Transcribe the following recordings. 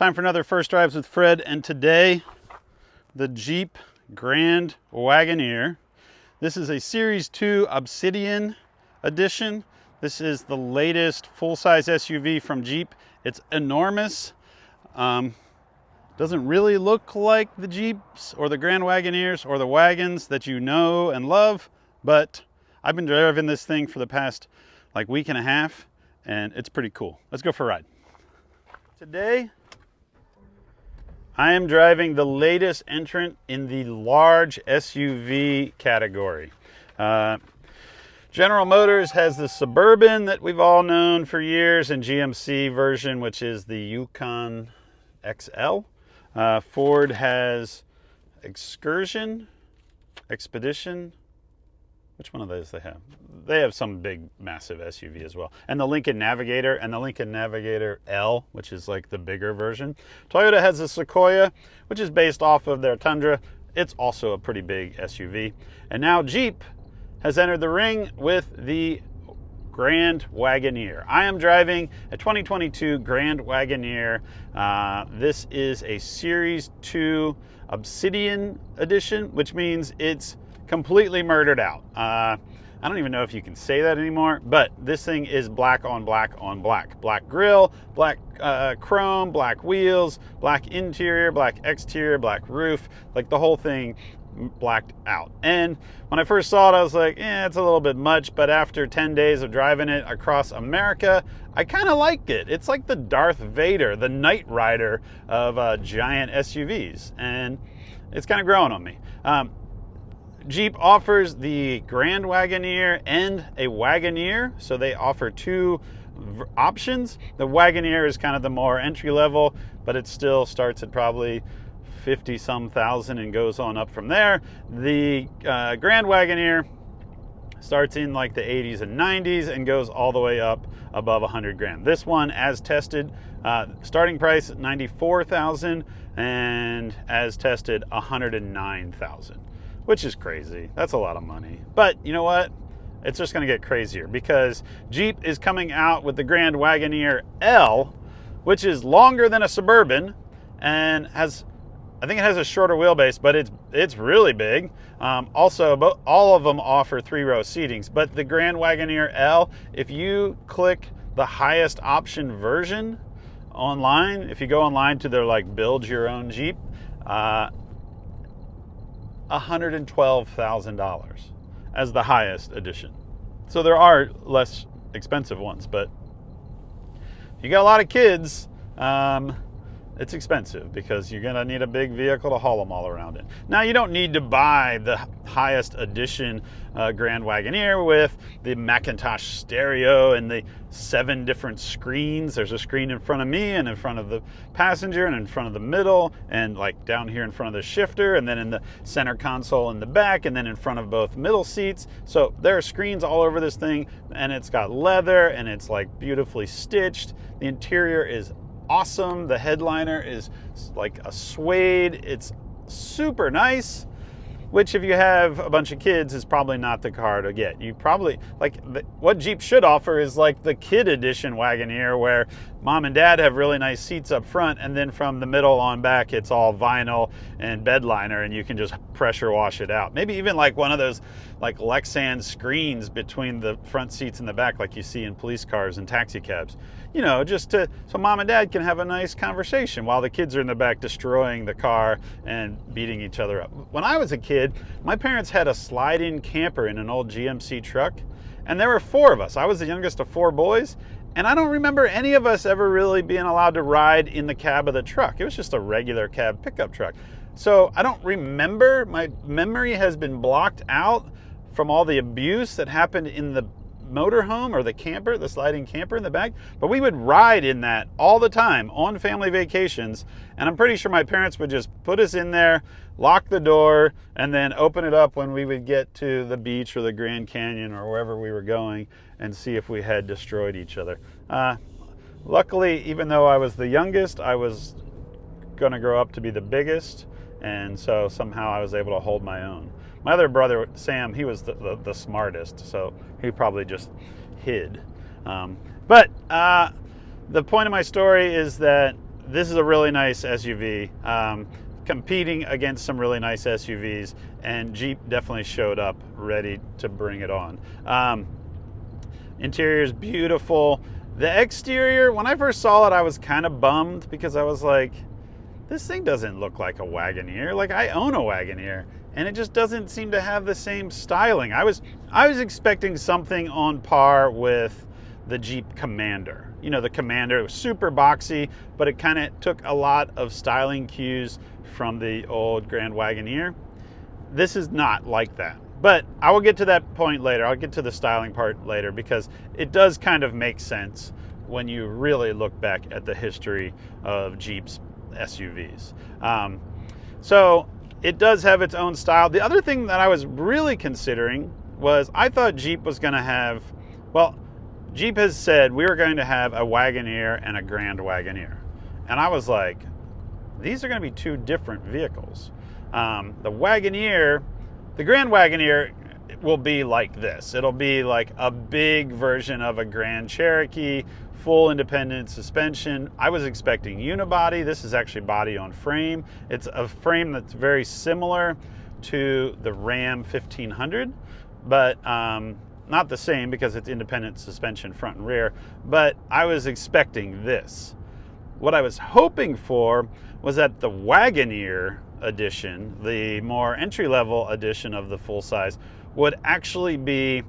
Time for another First Drives with Fred, and today, the Jeep Grand Wagoneer. This is a Series 2 Obsidian edition. This is the latest full-size SUV from Jeep. It's enormous. Doesn't really look like the Jeeps or the Grand Wagoneers or the wagons that you know and love, but I've been driving this thing for the past week and a half, and it's pretty cool. Let's go for a ride. Today, I am driving the latest entrant in the large SUV category. General Motors has the Suburban that we've all known for years, and GMC version, which is the Yukon XL. Ford has Excursion, Expedition. Which one of those they have? They have some big, massive SUV as well. And the Lincoln Navigator and the Lincoln Navigator L, which is like the bigger version. Toyota has the Sequoia, which is based off of their Tundra. It's also a pretty big SUV. And now Jeep has entered the ring with the Grand Wagoneer. I am driving a 2022 Grand Wagoneer. This is a Series 2 Obsidian edition, which means it's completely murdered out. I don't even know if you can say that anymore, but this thing is black on black on black. Black grille, black chrome, black wheels, black interior, black exterior, black roof, like the whole thing blacked out. And when I first saw it, I was like, it's a little bit much, but after 10 days of driving it across America, I kind of like it. It's like the Darth Vader, the Knight Rider of giant SUVs, and it's kind of growing on me. Jeep offers the Grand Wagoneer and a Wagoneer, so they offer two options. The Wagoneer is kind of the more entry level, but it still starts at probably 50-some thousand and goes on up from there. The Grand Wagoneer starts in like the 80s and 90s and goes all the way up above 100 grand. This one, as tested, starting price $94,000, and as tested $109,000. Which is crazy. That's a lot of money. But you know what? It's just going to get crazier because Jeep is coming out with the Grand Wagoneer L, which is longer than a Suburban and has, I think it has a shorter wheelbase, but it's really big. Also, all of them offer 3-row seatings, but the Grand Wagoneer L, if you click the highest option version online, if you go online to their build your own Jeep, $112,000 as the highest edition. So there are less expensive ones, but if you got a lot of kids, it's expensive because you're gonna need a big vehicle to haul them all around in. Now, you don't need to buy the highest edition Grand Wagoneer with the Macintosh stereo and the 7 different screens. There's a screen in front of me and in front of the passenger and in front of the middle and down here in front of the shifter, and then in the center console in the back, and then in front of both middle seats. So there are screens all over this thing, and it's got leather and it's beautifully stitched. The interior is awesome. The headliner is like a suede. It's super nice, which if you have a bunch of kids is probably not the car to get. You probably, what Jeep should offer is the kid edition Wagoneer, where mom and dad have really nice seats up front, and then from the middle on back it's all vinyl and bed liner, and you can just pressure wash it out. Maybe even one of those Lexan screens between the front seats and the back, like you see in police cars and taxi cabs. Just so mom and dad can have a nice conversation while the kids are in the back destroying the car and beating each other up. When I was a kid, my parents had a slide-in camper in an old GMC truck, and there were 4 of us. I was the youngest of 4 boys, and I don't remember any of us ever really being allowed to ride in the cab of the truck. It was just a regular cab pickup truck. So I don't remember. My memory has been blocked out from all the abuse that happened in the motorhome or the camper, the sliding camper in the back. But we would ride in that all the time on family vacations, and I'm pretty sure my parents would just put us in there, lock the door, and then open it up when we would get to the beach or the Grand Canyon or wherever we were going, and see if we had destroyed each other. Luckily, even though I was the youngest, I was going to grow up to be the biggest, and so somehow I was able to hold my own. My other brother, Sam, he was the smartest, so he probably just hid. But the point of my story is that this is a really nice SUV, competing against some really nice SUVs, and Jeep definitely showed up ready to bring it on. Interior is beautiful. The exterior, when I first saw it, I was kind of bummed because I was like, this thing doesn't look like a Wagoneer. Like, I own a Wagoneer, and it just doesn't seem to have the same styling. I was expecting something on par with the Jeep Commander. You know, the Commander was super boxy, but it kind of took a lot of styling cues from the old Grand Wagoneer. This is not like that. But I will get to that point later. I'll get to the styling part later, because it does kind of make sense when you really look back at the history of Jeep's SUVs. So it does have its own style. The other thing that I was really considering was, I thought Jeep was going to have, well, Jeep has said we were going to have a Wagoneer and a Grand Wagoneer. And I was like, these are going to be two different vehicles. The Wagoneer, the Grand Wagoneer will be like this. It'll be like a big version of a Grand Cherokee, full independent suspension. I was expecting unibody. This is actually body on frame. It's a frame that's very similar to the Ram 1500, but not the same because it's independent suspension front and rear. But I was expecting this. What I was hoping for was that the Wagoneer edition, the more entry-level edition of the full-size, would actually be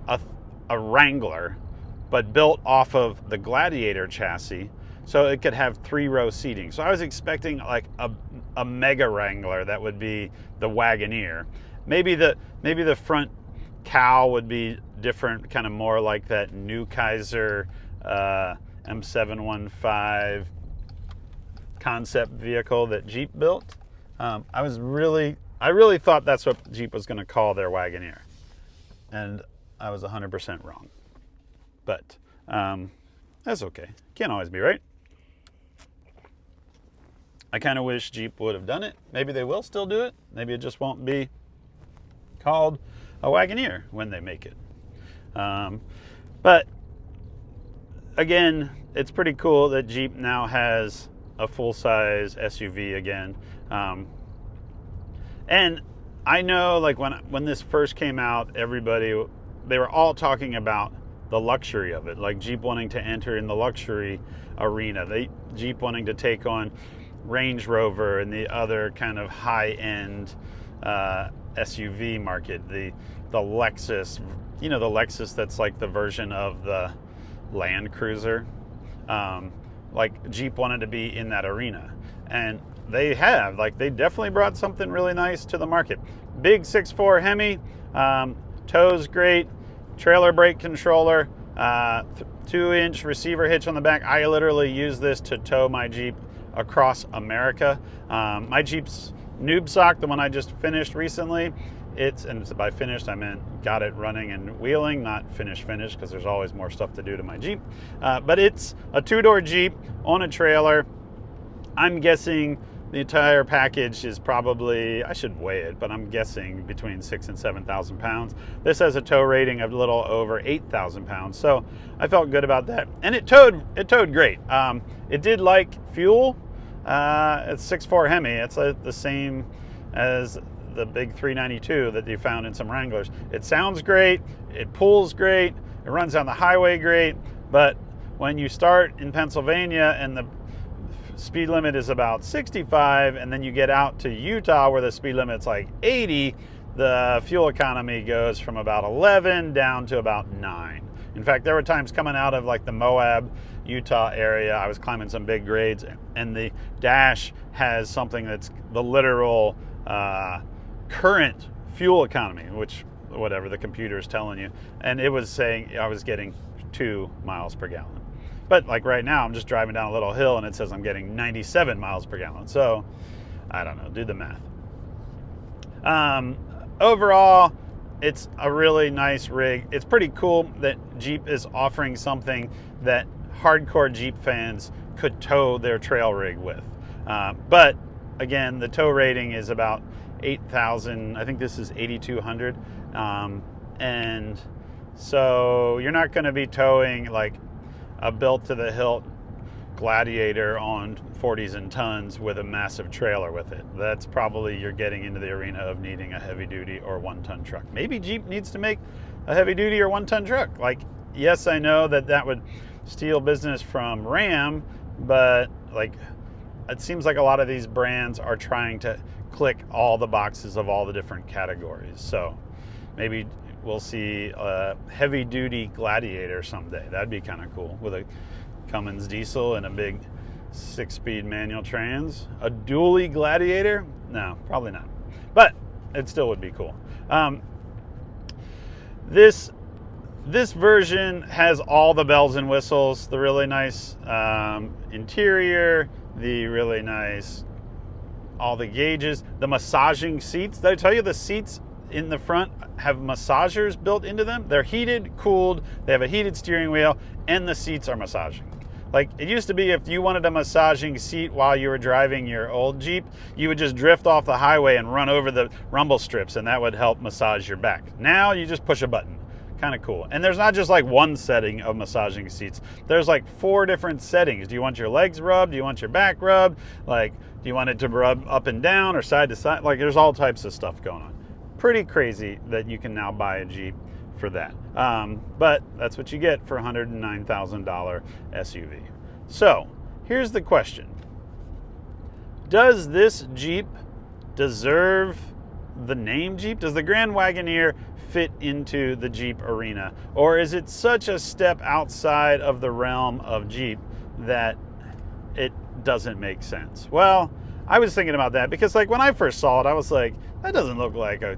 a Wrangler, but built off of the Gladiator chassis, so it could have 3-row seating. So I was expecting like a mega Wrangler that would be the Wagoneer. Maybe the front cowl would be different, kind of more like that New Kaiser M715 concept vehicle that Jeep built. I really thought that's what Jeep was going to call their Wagoneer, and I was 100% wrong. But that's okay. Can't always be right. I kind of wish Jeep would have done it. Maybe they will still do it. Maybe it just won't be called a Wagoneer when they make it. But again, it's pretty cool that Jeep now has a full-size SUV again. And I know, like, when this first came out, they were all talking about the luxury of it, like Jeep wanting to enter in the luxury arena, Jeep wanting to take on Range Rover and the other kind of high-end SUV market, the Lexus, you know, the Lexus that's like the version of the Land Cruiser. Like, Jeep wanted to be in that arena, and they definitely brought something really nice to the market. Big 6.4 Hemi, tow's great, trailer brake controller, 2-inch receiver hitch on the back. I literally use this to tow my Jeep across America. My Jeep's Noob Sock, the one I just finished recently, and by finished I meant got it running and wheeling, not finished because there's always more stuff to do to my Jeep. But it's a 2-door Jeep on a trailer. I'm guessing the entire package is probably, I should weigh it, but I'm guessing between 6,000 and 7,000 pounds. This has a tow rating of a little over 8,000 pounds, so I felt good about that. And it towed great. It did like fuel. It's 6.4 Hemi. It's the same as the big 392 that you found in some Wranglers. It sounds great. It pulls great. It runs down the highway great. But when you start in Pennsylvania and the speed limit is about 65, and then you get out to Utah where the speed limit's like 80, the fuel economy goes from about 11 down to about 9. In fact, there were times coming out of like the Moab, Utah area, I was climbing some big grades, and the dash has something that's the literal current fuel economy, which whatever the computer is telling you, and it was saying I was getting 2 miles per gallon. But like right now, I'm just driving down a little hill and it says I'm getting 97 miles per gallon. So I don't know, do the math. Overall, it's a really nice rig. It's pretty cool that Jeep is offering something that hardcore Jeep fans could tow their trail rig with. But again, the tow rating is about 8,000. I think this is 8,200. And so you're not going to be towing like a built to the hilt Gladiator on 40s and tons with a massive trailer with it. That's probably you're getting into the arena of needing a heavy duty or 1-ton truck. Maybe Jeep needs to make a heavy duty or 1-ton truck. Like, yes, I know that would steal business from Ram, but like, it seems like a lot of these brands are trying to click all the boxes of all the different categories. So maybe we'll see a heavy duty Gladiator someday. That'd be kind of cool, with a Cummins diesel and a big 6-speed manual trans. A dually Gladiator? No, probably not. But it still would be cool. This version has all the bells and whistles, the really nice interior, the really nice, all the gauges, the massaging seats. Did I tell you the seats in the front have massagers built into them? They're heated, cooled, they have a heated steering wheel, and the seats are massaging. Like, it used to be if you wanted a massaging seat while you were driving your old Jeep, you would just drift off the highway and run over the rumble strips, and that would help massage your back. Now you just push a button. Kind of cool. And there's not just like one setting of massaging seats. There's like 4 different settings. Do you want your legs rubbed? Do you want your back rubbed? Like, do you want it to rub up and down or side to side? Like, there's all types of stuff going on. Pretty crazy that you can now buy a Jeep for that. But that's what you get for a $109,000 SUV. So here's the question. Does this Jeep deserve the name Jeep? Does the Grand Wagoneer fit into the Jeep arena? Or is it such a step outside of the realm of Jeep that it doesn't make sense? Well, I was thinking about that because, like, when I first saw it, I was like, that doesn't look like a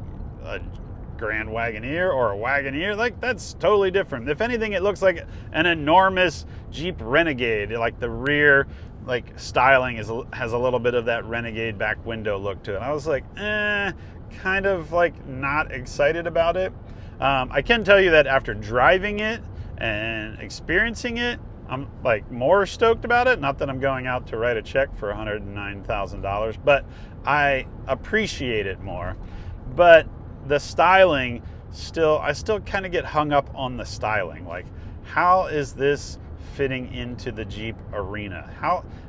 Grand Wagoneer or a Wagoneer. Like, that's totally different. If anything, it looks like an enormous Jeep Renegade. Like, the rear, like, styling has a little bit of that Renegade back window look to it. I was like, kind of like not excited about it. I can tell you that after driving it and experiencing it, I'm like more stoked about it. Not that I'm going out to write a check for $109,000, but I appreciate it more. But the styling I still kind of get hung up on the styling. Like, how is this fitting into the Jeep arena?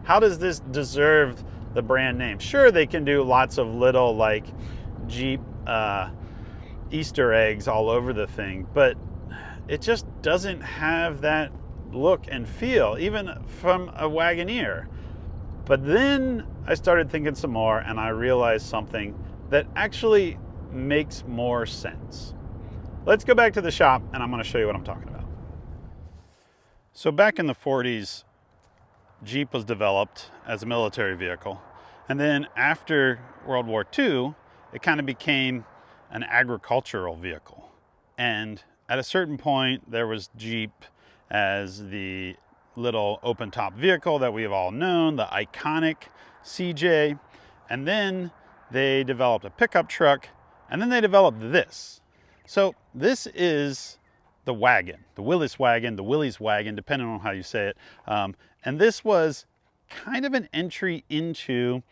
How does this deserve the brand name? Sure, they can do lots of little like Jeep Easter eggs all over the thing, but it just doesn't have that look and feel, even from a Wagoneer. But then I started thinking some more, and I realized something that actually makes more sense. Let's go back to the shop, and I'm going to show you what I'm talking about. So back in the 40s, Jeep was developed as a military vehicle, and then after World War II, it kind of became an agricultural vehicle. And at a certain point, there was Jeep as the little open top vehicle that we've all known, the iconic CJ. And then they developed a pickup truck, and then they developed this. So this is the wagon, the Willis wagon, the Willys wagon, depending on how you say it. And this was kind of an entry into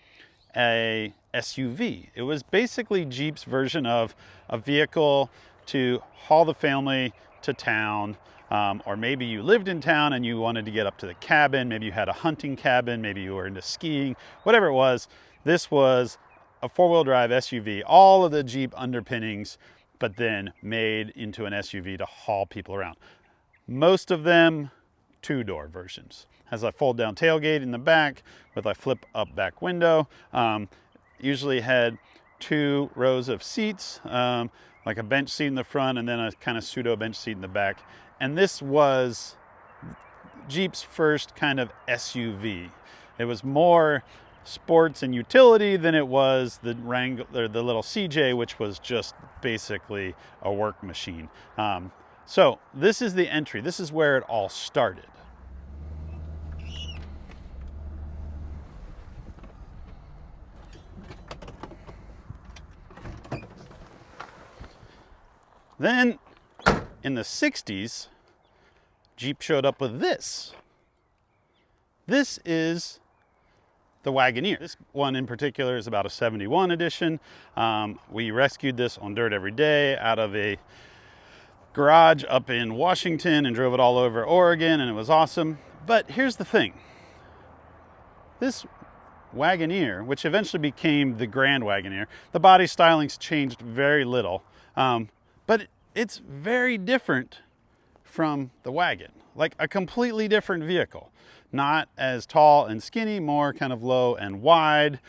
a SUV. It was basically Jeep's version of a vehicle to haul the family to town, or maybe you lived in town and you wanted to get up to the cabin. Maybe you had a hunting cabin, maybe you were into skiing, whatever it was. This was a 4-wheel drive SUV, all of the Jeep underpinnings, but then made into an SUV to haul people around. Most of them 2-door versions. Has a fold down tailgate in the back with a flip up back window. Usually had 2 rows of seats, like a bench seat in the front and then a kind of pseudo bench seat in the back. And this was Jeep's first kind of SUV. It was more sports and utility than it was the Wrangler, the little CJ, which was just basically a work machine. So this is the entry. This is where it all started. Then in the 60s, Jeep showed up with this. This is the Wagoneer. This one in particular is about a 71 edition. We rescued this on Dirt Every Day out of a garage up in Washington and drove it all over Oregon, and it was awesome. But here's the thing. This Wagoneer, which eventually became the Grand Wagoneer, the body styling's changed very little, but it's very different from the wagon, like a completely different vehicle. Not as tall and skinny, more kind of low and wide,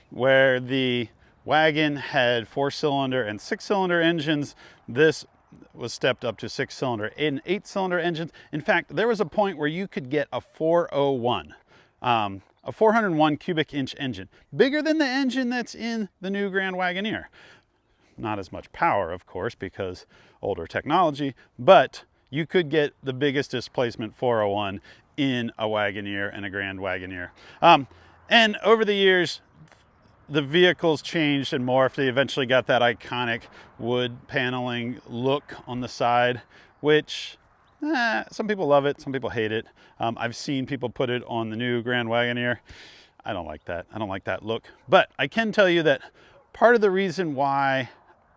where the wagon had 4-cylinder and 6-cylinder engines. This was stepped up to 6-cylinder and 8-cylinder engines. In fact, there was a point where you could get a 401, a 401 cubic inch engine, bigger than the engine that's in the new Grand Wagoneer. Not as much power, of course, because older technology, but you could get the biggest displacement 401 in a Wagoneer and a Grand Wagoneer. And over the years, the vehicles changed and morphed. They eventually got that iconic wood paneling look on the side, which some people love it, some people hate it. I've seen people put it on the new Grand Wagoneer. I don't like that. I don't like that look. But I can tell you that part of the reason why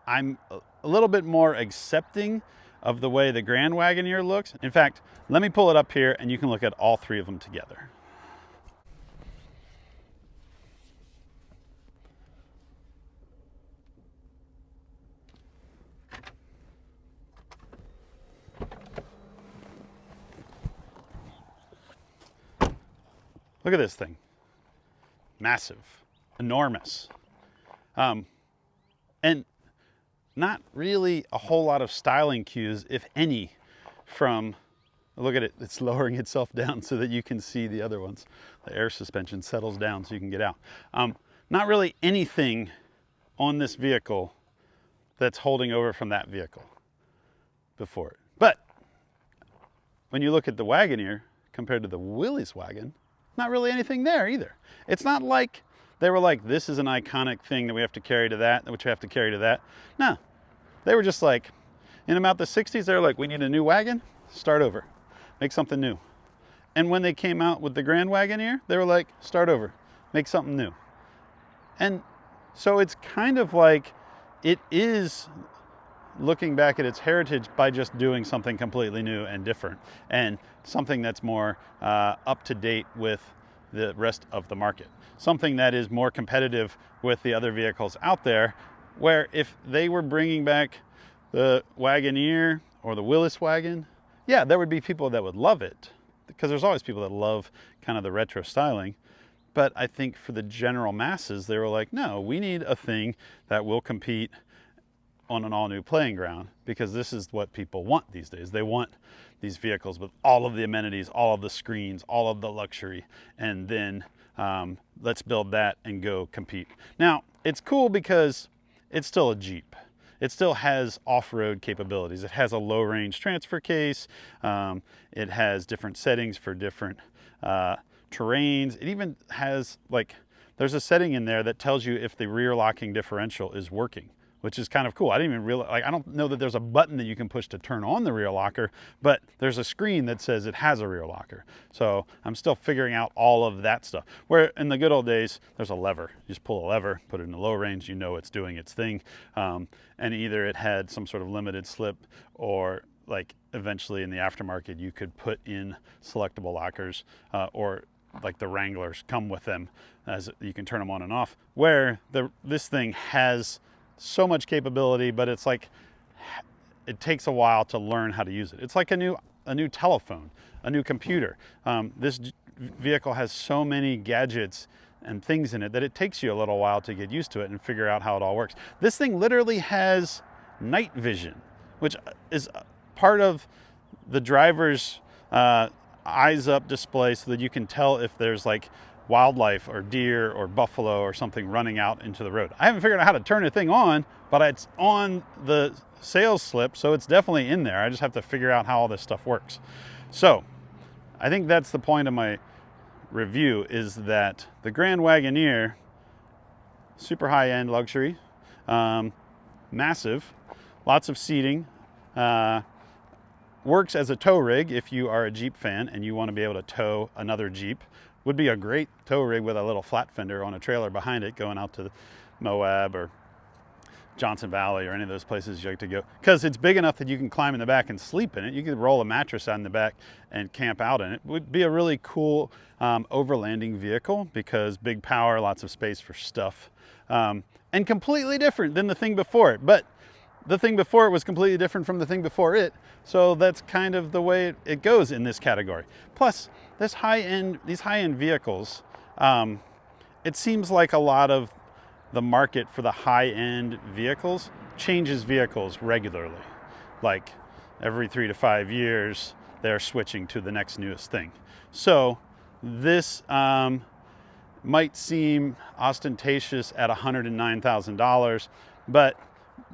I'm a little bit more accepting of the way the Grand Wagoneer looks. In fact, let me pull it up here and you can look at all three of them together. Look at this thing. Massive, enormous. And not really a whole lot of styling cues, if any, from, look at it, it's lowering itself down so that you can see the other ones. The air suspension settles down so you can get out. Not really anything on this vehicle that's holding over from that vehicle before it. But when you look at the Wagoneer compared to the Willys wagon, not really anything there either. It's not like they were like, this is an iconic thing that we have to carry to that, which we have to carry to that. No, they were just like, in about the 60s, they were like, we need a new wagon, start over, make something new. And when they came out with the Grand Wagoneer, they were like, start over, make something new. And so it's kind of like, it is looking back at its heritage by just doing something completely new and different, and something that's more up to date with the rest of the market. Something that is more competitive with the other vehicles out there, where if they were bringing back the Wagoneer or the Willys wagon, yeah, there would be people that would love it, because there's always people that love kind of the retro styling. But I think for the general masses, they were like, no, we need a thing that will compete on an all-new playing ground, because this is what people want these days. They want these vehicles with all of the amenities, all of the screens, all of the luxury, and then let's build that and go compete. Now, it's cool because it's still a Jeep. It still has off-road capabilities. It has a low-range transfer case. It has different settings for different terrains. It even has, like, there's a setting in there that tells you if the rear locking differential is working, which is kind of cool. I didn't even realize, like, I don't know that there's a button that you can push to turn on the rear locker, but there's a screen that says it has a rear locker. So I'm still figuring out all of that stuff. Where in the good old days, there's a lever. You just pull a lever, put it in the low range, you know it's doing its thing. And either it had some sort of limited slip, or like eventually in the aftermarket, you could put in selectable lockers, or like the Wranglers come with them, as you can turn them on and off, where this thing has so much capability, but it's like, it takes a while to learn how to use it. It's like a new telephone, a new computer. This vehicle has so many gadgets and things in it that it takes you a little while to get used to it and figure out how it all works. This thing literally has night vision, which is part of the driver's eyes up display, so that you can tell if there's like wildlife or deer or buffalo or something running out into the road. I haven't figured out how to turn the thing on, but it's on the sales slip, so it's definitely in there. I just have to figure out how all this stuff works. So I think that's the point of my review, is that the Grand Wagoneer, super high-end luxury, massive, lots of seating, works as a tow rig if you are a Jeep fan and you want to be able to tow another Jeep. Would be a great tow rig with a little flat fender on a trailer behind it, going out to Moab or Johnson Valley or any of those places you like to go, because it's big enough that you can climb in the back and sleep in it. You can roll a mattress out in the back and camp out in it. It would be a really cool overlanding vehicle because big power, lots of space for stuff, and completely different than the thing before it. But the thing before it was completely different from the thing before it. So that's kind of the way it goes in this category. Plus, these high-end vehicles, it seems like a lot of the market for the high-end vehicles changes vehicles regularly. Like every 3 to 5 years, they're switching to the next newest thing. So this might seem ostentatious at $109,000, but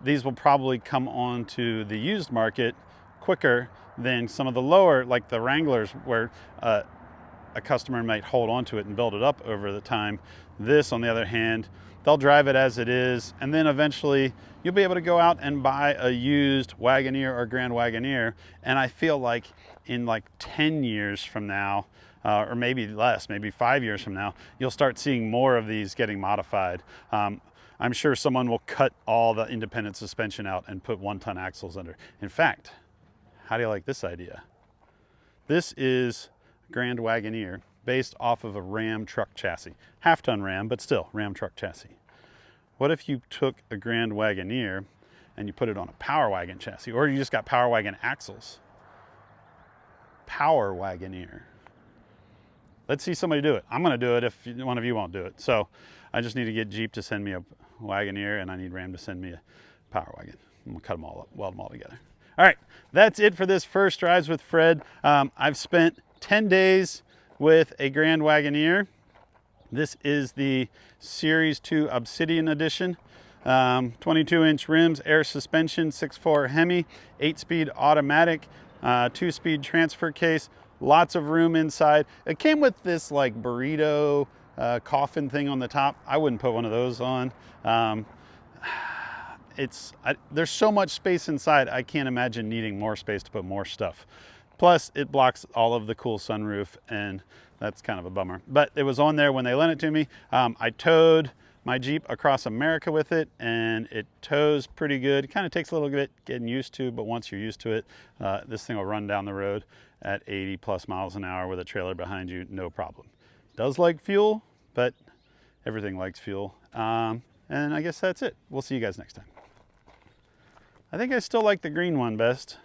these will probably come onto the used market quicker than some of the lower, like the Wranglers, where a customer might hold on to it and build it up over the time. This, on the other hand, they'll drive it as it is, and then eventually you'll be able to go out and buy a used Wagoneer or Grand Wagoneer, and I feel like in like 10 years from now, or maybe less, maybe 5 years from now, you'll start seeing more of these getting modified. I'm sure someone will cut all the independent suspension out and put 1-ton axles under. In fact, how do you like this idea? This is Grand Wagoneer based off of a Ram truck chassis. Half-ton Ram, but still Ram truck chassis. What if you took a Grand Wagoneer and you put it on a Power Wagon chassis, or you just got Power Wagon axles? Power Wagoneer. Let's see somebody do it. I'm gonna do it if one of you won't do it. So I just need to get Jeep to send me a Wagoneer, and I need Ram to send me a Power Wagon. I'm gonna cut them all up, weld them all together. All right, that's it for this first Drives with Fred. I've spent 10 days with a Grand Wagoneer. This is the Series 2 Obsidian Edition. 22-inch rims, air suspension, 6.4 Hemi, 8-speed automatic, 2-speed transfer case, lots of room inside. It came with this like burrito coffin thing on the top. I wouldn't put one of those on. There's so much space inside, I can't imagine needing more space to put more stuff. Plus, it blocks all of the cool sunroof, and that's kind of a bummer. But it was on there when they lent it to me. I towed my Jeep across America with it, and it tows pretty good. It kind of takes a little bit getting used to, but once you're used to it, this thing will run down the road at 80 plus miles an hour with a trailer behind you, no problem. Does like fuel, but everything likes fuel. And I guess that's it. We'll see you guys next time. I think I still like the green one best.